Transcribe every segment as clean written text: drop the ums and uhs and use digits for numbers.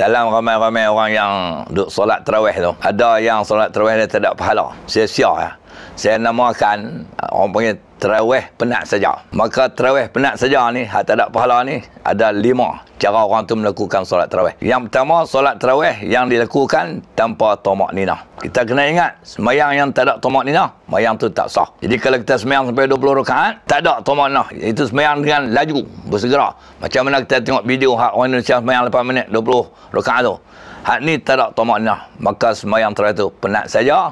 dalam ramai-ramai orang yang duk solat tarawih tu, ada yang solat tarawih dia tak ada pahala. Sia-sia ya. Saya namakan orang panggil tarawih penat saja. Maka tarawih penat saja ni, tak ada pahala ni, ada 5 cara orang tu melakukan solat tarawih. Yang pertama, solat tarawih yang dilakukan tanpa tamak ninah. Kita kena ingat, sembahyang yang tak ada tamak ninah, sembahyang tu tak sah. Jadi kalau kita sembahyang sampai 20 rakaat, tak ada tamak ninah, itu sembahyang dengan laju, bersegera. Macam mana kita tengok video hak orang Indonesia sembahyang 8 minit 20 rakaat tu. Hak ni tak ada tamak ninah, maka sembahyang tarawih tu penat saja,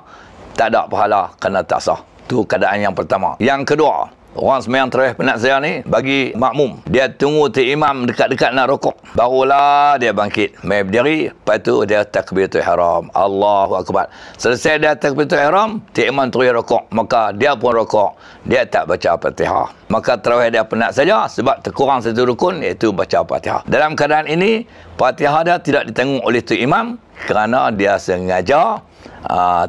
tak ada pahala kerana tak sah. Itu keadaan yang pertama. Yang kedua, orang sembahyang tarawih penat saya ni, bagi makmum, dia tunggu tu imam dekat-dekat nak rukuk, barulah dia bangkit, mai berdiri, lepas tu dia takbiratul ihram, Allahu akbar. Selesai dia takbiratul ihram, tu imam terus rukuk, maka dia pun rukuk, dia tak baca Fatihah. Maka tarawih dia penat saja sebab terkurang satu rukun, iaitu baca Fatihah. Dalam keadaan ini, Fatihah dia tidak ditanggung oleh tu imam kerana dia sengaja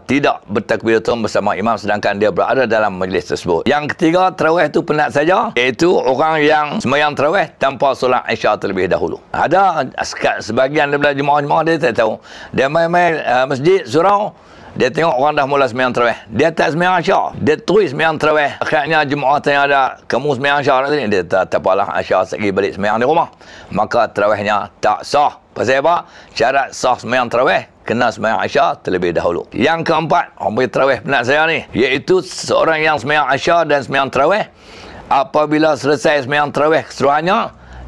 tidak bertakbiratul bersama imam sedangkan dia berada dalam majlis tersebut. Yang ketiga, tarawih itu penat saja, iaitu orang yang sembahyang tarawih tanpa solat Isya terlebih dahulu. Ada sebahagian daripada jemaah-jemaah dia tak tahu. Dia mai-mai masjid surau, dia tengok orang dah mula sembahyang tarawih, dia tak sembahyang Isya, dia terus sembahyang tarawih. Akhirnya jemaah tanya ada, kamu sembahyang Isya tadi? Dia tak apalah, Isya sekali balik sembahyang di rumah. Maka tarawihnya tak sah. Pasal apa? Syarat sah sembahyang tarawih kena sembahyang Isya terlebih dahulu. Yang keempat, orang tarawih penat saya ni, iaitu seorang yang sembahyang Isya dan sembahyang tarawih, apabila selesai sembahyang tarawih keseluruhannya,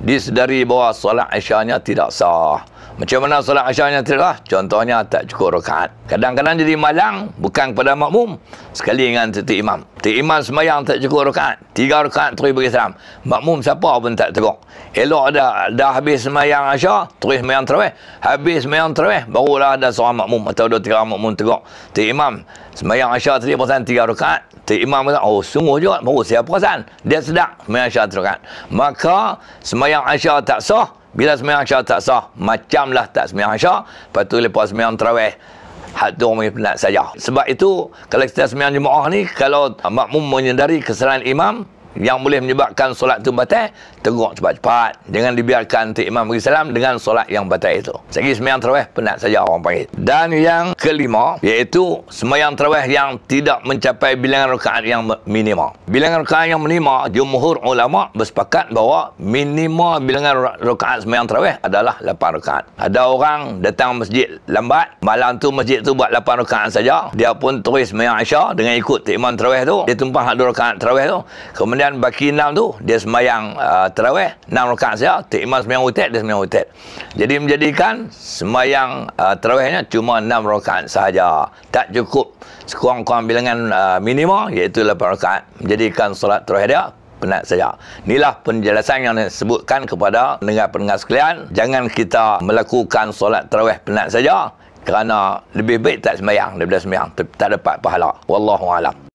disedari bahawa solat Isyanya tidak sah. Macam mana solat Isyanya tidak sah? Contohnya tak cukup rakaat. Kadang-kadang jadi malang, bukan kepada makmum, sekali dengan tu imam. Tu imam sembahyang tak cukup rakaat, 3 rakaat terus bagi salam. Makmum siapa pun tak tegak. Elok dah habis sembahyang Isya, terus sembahyang tarawih. Habis sembahyang tarawih, barulah ada seorang makmum atau 2-3 makmum tegak. Tu imam sembahyang Isya tadi perasan 3 rakaat. Tu imam kata, oh sungguh juga, baru saya perasan. Dia sedar sembahyang Isya 3 rakaat. Maka sembahyang Isya tak sah. Bila sembahyang Isya tak sah, macamlah tak sembahyang Isya. Lepas tu lepas sembahyang tarawih, hak tu orang penat saja. Sebab itu, kalau kita sembahyang jemaah ni, kalau makmum menyedari kesalahan imam yang boleh menyebabkan solat itu batal, tegur cepat-cepat. Jangan dibiarkan tu imam bagi salam dengan solat yang batal itu. Segi sembahyang tarawih penat saja orang panggil. Dan yang kelima, iaitu sembahyang tarawih yang tidak mencapai bilangan rakaat yang minima. Bilangan rakaat yang minima, jumhur ulama bersepakat bahawa minima bilangan rakaat sembahyang tarawih adalah 8 rakaat. Ada orang datang masjid lambat, malam tu masjid tu buat 8 rakaat saja, dia pun terus sembahyang Isya dengan ikut tu imam tarawih tu, dia tumpah 2 rakaat tarawih tu. Kemudian baki 6 tu, dia sembahyang tarawih 6 rakaat saja, tu imam sembahyang witir, dia sembahyang witir. Jadi menjadikan sembahyang tarawihnya cuma 6 rakaat sahaja. Tak cukup sekurang-kurang bilangan minima, iaitu 8 rakaat. Menjadikan solat tarawih dia penat saja. Inilah penjelasan yang disebutkan kepada pendengar-pendengar sekalian. Jangan kita melakukan solat tarawih penat saja, kerana lebih baik tak sembahyang daripada sembahyang tak dapat pahala. Wallahu a'lam.